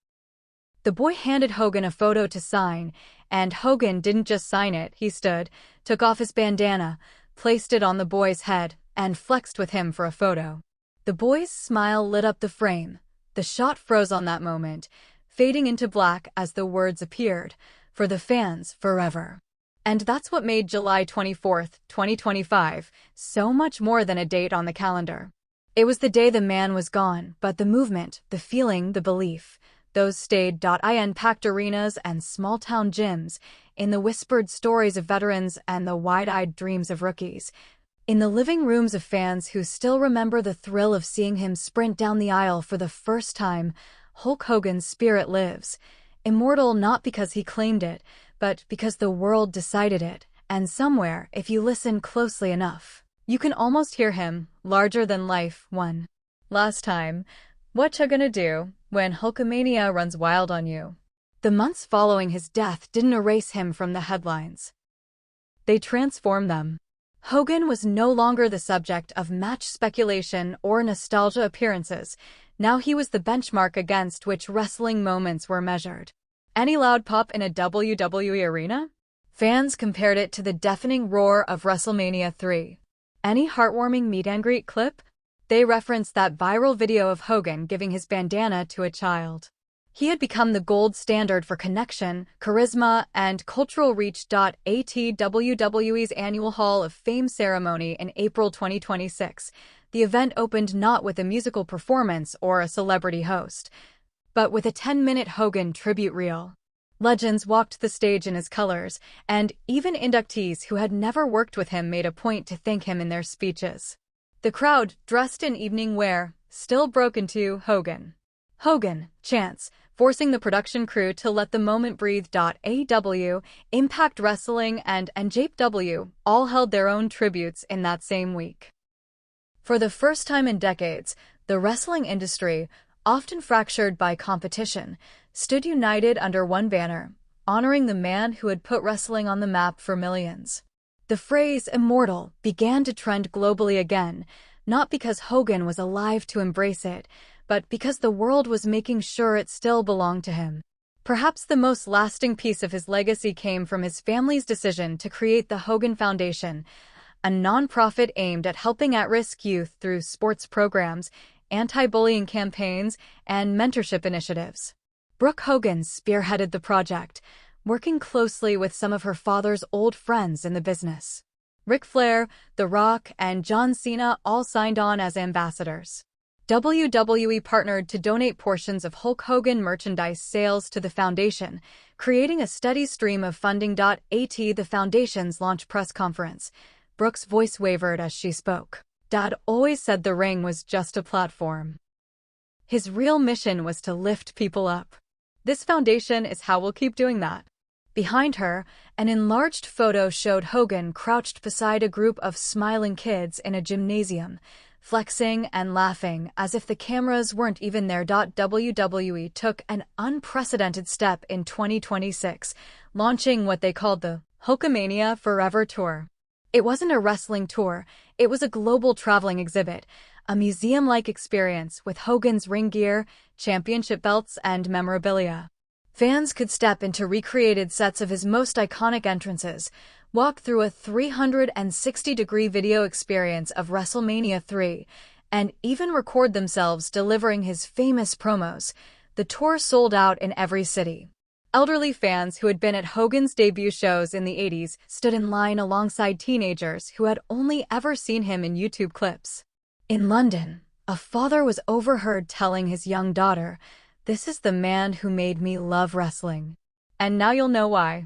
The boy handed Hogan a photo to sign, and Hogan didn't just sign it, he stood, took off his bandana, placed it on the boy's head, and flexed with him for a photo. The boy's smile lit up the frame. The shot froze on that moment, fading into black as the words appeared, "For the fans, forever." And that's what made July 24th, 2025, so much more than a date on the calendar. It was the day the man was gone, but the movement, the feeling, the belief, those stayed. In packed arenas and small-town gyms, in the whispered stories of veterans and the wide-eyed dreams of rookies, in the living rooms of fans who still remember the thrill of seeing him sprint down the aisle for the first time, Hulk Hogan's spirit lives. Immortal not because he claimed it, but because the world decided it, and somewhere, if you listen closely enough, you can almost hear him, larger than life. One last time, "What ya gonna do when Hulkamania runs wild on you?" The months following his death didn't erase him from the headlines. They transformed them. Hogan was no longer the subject of match speculation or nostalgia appearances. Now he was the benchmark against which wrestling moments were measured. Any loud pop in a WWE arena? Fans compared it to the deafening roar of WrestleMania 3. Any heartwarming meet-and-greet clip? They referenced that viral video of Hogan giving his bandana to a child. He had become the gold standard for connection, charisma, and cultural reach. At WWE's annual Hall of Fame ceremony in April 2026, the event opened not with a musical performance or a celebrity host, but with a 10-minute Hogan tribute reel. Legends walked the stage in his colors, and even inductees who had never worked with him made a point to thank him in their speeches. The crowd, dressed in evening wear, still broke into Hogan, Hogan chants, forcing the production crew to let the moment breathe. AEW, Impact Wrestling, and NJPW all held their own tributes in that same week. For the first time in decades, the wrestling industry, often fractured by competition, stood united under one banner, honoring the man who had put wrestling on the map for millions. The phrase "immortal" began to trend globally again, not because Hogan was alive to embrace it, but because the world was making sure it still belonged to him. Perhaps the most lasting piece of his legacy came from his family's decision to create the Hogan Foundation, a nonprofit aimed at helping at-risk youth through sports programs, anti-bullying campaigns, and mentorship initiatives. Brooke Hogan spearheaded the project, working closely with some of her father's old friends in the business. Ric Flair, The Rock, and John Cena all signed on as ambassadors. WWE partnered to donate portions of Hulk Hogan merchandise sales to the foundation, creating a steady stream of funding. At the foundation's launch press conference, Brooke's voice wavered as she spoke. Dad always said the ring was just a platform. His real mission was to lift people up. This foundation is how we'll keep doing that. Behind her, an enlarged photo showed Hogan crouched beside a group of smiling kids in a gymnasium, flexing and laughing as if the cameras weren't even there. WWE took an unprecedented step in 2026, launching what they called the Hulkamania Forever Tour. It wasn't a wrestling tour, it was a global traveling exhibit, a museum-like experience with Hogan's ring gear, championship belts, and memorabilia. Fans could step into recreated sets of his most iconic entrances, walk through a 360-degree video experience of WrestleMania 3, and even record themselves delivering his famous promos. The tour sold out in every city. Elderly fans who had been at Hogan's debut shows in the 80s stood in line alongside teenagers who had only ever seen him in YouTube clips. In London, a father was overheard telling his young daughter, "This is the man who made me love wrestling. And now you'll know why."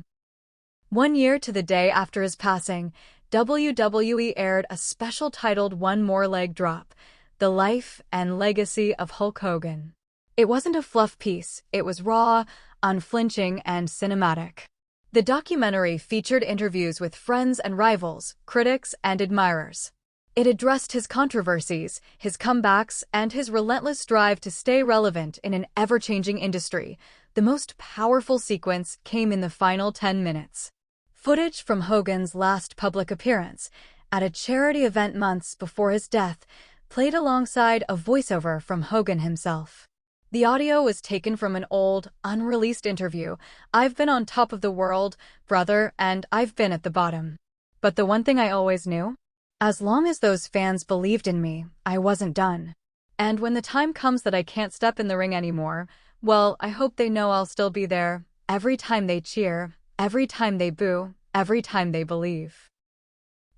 1 year to the day after his passing, WWE aired a special titled One More Leg Drop, The Life and Legacy of Hulk Hogan. It wasn't a fluff piece, it was raw, unflinching, and cinematic. The documentary featured interviews with friends and rivals, critics and admirers. It addressed his controversies, his comebacks, and his relentless drive to stay relevant in an ever-changing industry. The most powerful sequence came in the final 10 minutes. Footage from Hogan's last public appearance, at a charity event months before his death, played alongside a voiceover from Hogan himself. The audio was taken from an old, unreleased interview. "I've been on top of the world, brother, and I've been at the bottom. But the one thing I always knew? As long as those fans believed in me, I wasn't done. And when the time comes that I can't step in the ring anymore, well, I hope they know I'll still be there, every time they cheer, every time they boo, every time they believe."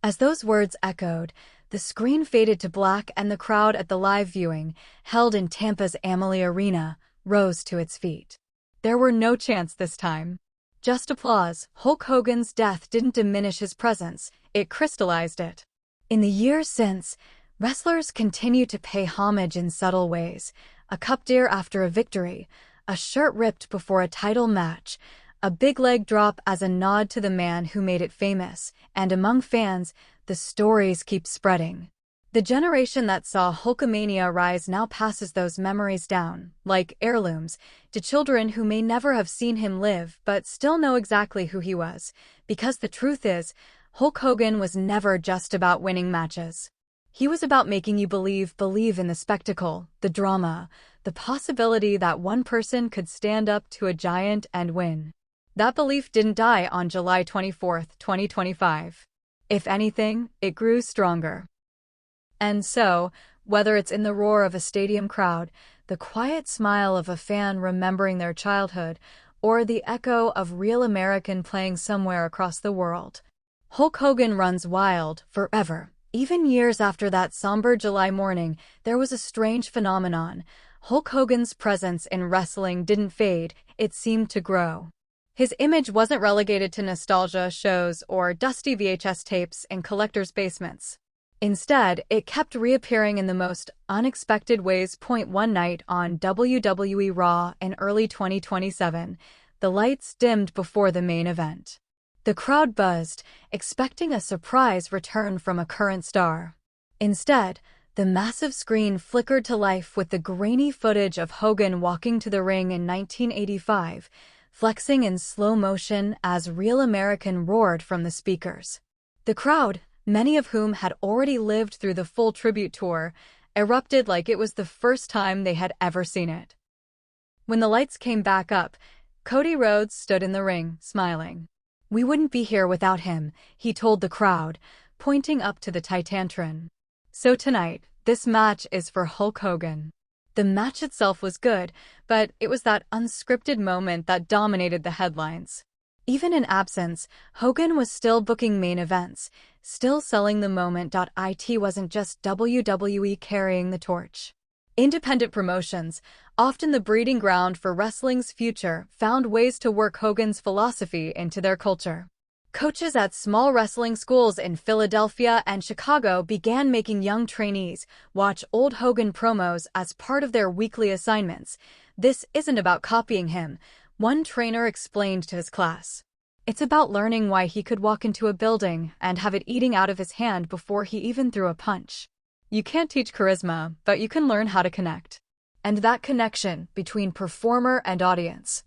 As those words echoed, the screen faded to black and the crowd at the live viewing, held in Tampa's Amalie Arena, rose to its feet. There were no chants this time. Just applause. Hulk Hogan's death didn't diminish his presence, it crystallized it. In the years since, wrestlers continue to pay homage in subtle ways. A cup deer after a victory, a shirt ripped before a title match, a big leg drop as a nod to the man who made it famous, and among fans, the stories keep spreading. The generation that saw Hulkamania rise now passes those memories down, like heirlooms, to children who may never have seen him live but still know exactly who he was, because the truth is, Hulk Hogan was never just about winning matches. He was about making you believe in the spectacle, the drama, the possibility that one person could stand up to a giant and win. That belief didn't die on July 24, 2025. If anything, it grew stronger. And so, whether it's in the roar of a stadium crowd, the quiet smile of a fan remembering their childhood, or the echo of real American playing somewhere across the world. Hulk Hogan runs wild, forever. Even years after that somber July morning, there was a strange phenomenon. Hulk Hogan's presence in wrestling didn't fade, it seemed to grow. His image wasn't relegated to nostalgia shows or dusty VHS tapes in collectors' basements. Instead, it kept reappearing in the most unexpected ways. One night on WWE Raw in early 2027, the lights dimmed before the main event. The crowd buzzed, expecting a surprise return from a current star. Instead, the massive screen flickered to life with the grainy footage of Hogan walking to the ring in 1985, flexing in slow motion as Real American roared from the speakers. The crowd, many of whom had already lived through the full tribute tour, erupted like it was the first time they had ever seen it. When the lights came back up, Cody Rhodes stood in the ring, smiling. "We wouldn't be here without him," he told the crowd, pointing up to the Titantron. So tonight, this match is for Hulk Hogan. The match itself was good, but it was that unscripted moment that dominated the headlines. Even in absence, Hogan was still booking main events, still selling the moment. It wasn't just WWE carrying the torch. Independent promotions, often the breeding ground for wrestling's future, found ways to work Hogan's philosophy into their culture. Coaches at small wrestling schools in Philadelphia and Chicago began making young trainees watch old Hogan promos as part of their weekly assignments. "This isn't about copying him," one trainer explained to his class. "It's about learning why he could walk into a building and have it eating out of his hand before he even threw a punch." You can't teach charisma, but you can learn how to connect. And that connection between performer and audience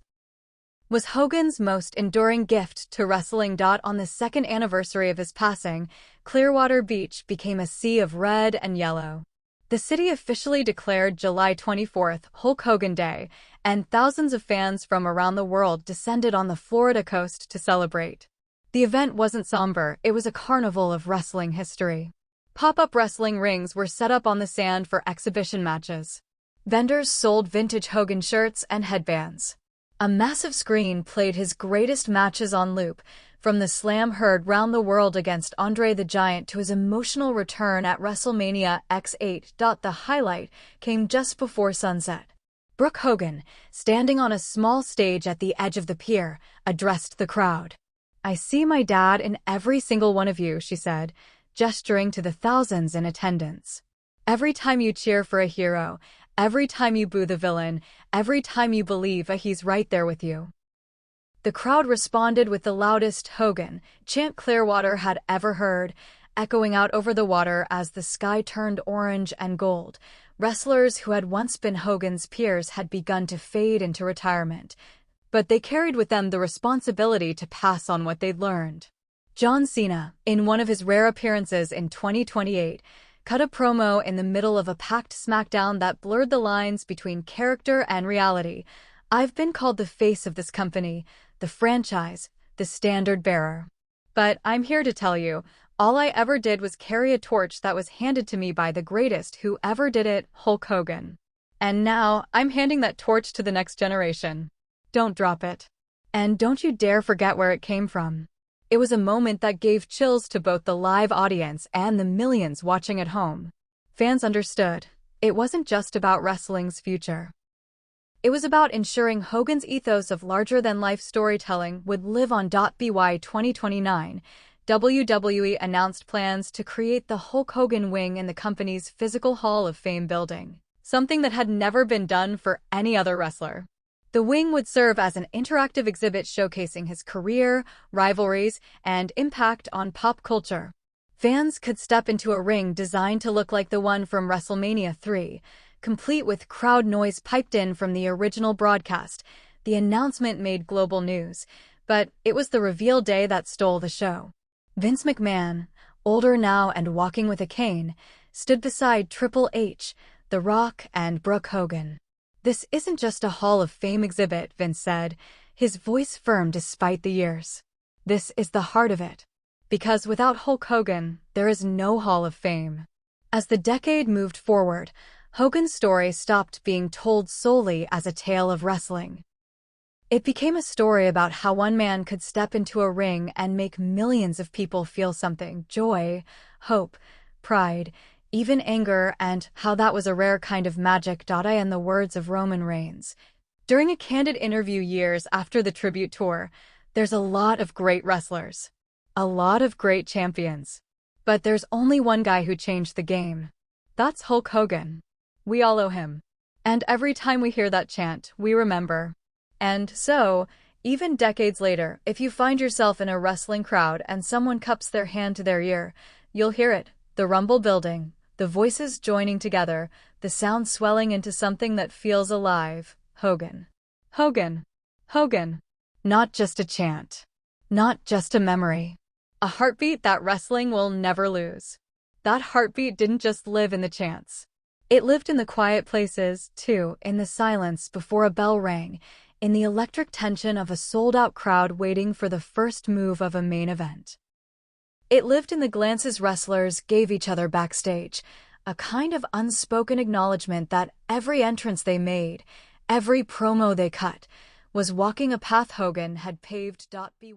was Hogan's most enduring gift to wrestling. On the second anniversary of his passing, Clearwater Beach became a sea of red and yellow. The city officially declared July 24th Hulk Hogan Day, and thousands of fans from around the world descended on the Florida coast to celebrate. The event wasn't somber, it was a carnival of wrestling history. Pop-up wrestling rings were set up on the sand for exhibition matches. Vendors sold vintage Hogan shirts and headbands. A massive screen played his greatest matches on loop, from the slam heard round the world against Andre the Giant to his emotional return at WrestleMania X8. The highlight came just before sunset. Brooke Hogan, standing on a small stage at the edge of the pier, addressed the crowd. "I see my dad in every single one of you," she said, gesturing to the thousands in attendance. "Every time you cheer for a hero, every time you boo the villain, every time you believe he's right there with you." The crowd responded with the loudest Hogan chant Clearwater had ever heard, echoing out over the water as the sky turned orange and gold. Wrestlers who had once been Hogan's peers had begun to fade into retirement, but they carried with them the responsibility to pass on what they'd learned. John Cena, in one of his rare appearances in 2028, cut a promo in the middle of a packed SmackDown that blurred the lines between character and reality. "I've been called the face of this company, the franchise, the standard bearer. But I'm here to tell you, all I ever did was carry a torch that was handed to me by the greatest who ever did it, Hulk Hogan. And now, I'm handing that torch to the next generation. Don't drop it. And don't you dare forget where it came from." It was a moment that gave chills to both the live audience and the millions watching at home. Fans understood. It wasn't just about wrestling's future. It was about ensuring Hogan's ethos of larger-than-life storytelling would live on. By 2029, WWE announced plans to create the Hulk Hogan wing in the company's physical Hall of Fame building, something that had never been done for any other wrestler. The wing would serve as an interactive exhibit showcasing his career, rivalries, and impact on pop culture. Fans could step into a ring designed to look like the one from WrestleMania 3, complete with crowd noise piped in from the original broadcast. The announcement made global news, but it was the reveal day that stole the show. Vince McMahon, older now and walking with a cane, stood beside Triple H, The Rock, and Brooke Hogan. "This isn't just a Hall of Fame exhibit," Vince said, his voice firm despite the years. "This is the heart of it. Because without Hulk Hogan, there is no Hall of Fame." As the decade moved forward, Hogan's story stopped being told solely as a tale of wrestling. It became a story about how one man could step into a ring and make millions of people feel something: joy, hope, pride, even anger, and how that was a rare kind of magic. In the words of Roman Reigns, during a candid interview years after the tribute tour, there's a lot of great wrestlers, a lot of great champions, but there's only one guy who changed the game. That's Hulk Hogan. We all owe him. And every time we hear that chant, we remember. And so, even decades later, if you find yourself in a wrestling crowd and someone cups their hand to their ear, you'll hear it, the rumble building, the voices joining together, the sound swelling into something that feels alive. Hogan. Hogan. Hogan. Not just a chant. Not just a memory. A heartbeat that wrestling will never lose. That heartbeat didn't just live in the chants. It lived in the quiet places, too, in the silence before a bell rang, in the electric tension of a sold-out crowd waiting for the first move of a main event. It lived in the glances wrestlers gave each other backstage, a kind of unspoken acknowledgement that every entrance they made, every promo they cut, was walking a path Hogan had paved. By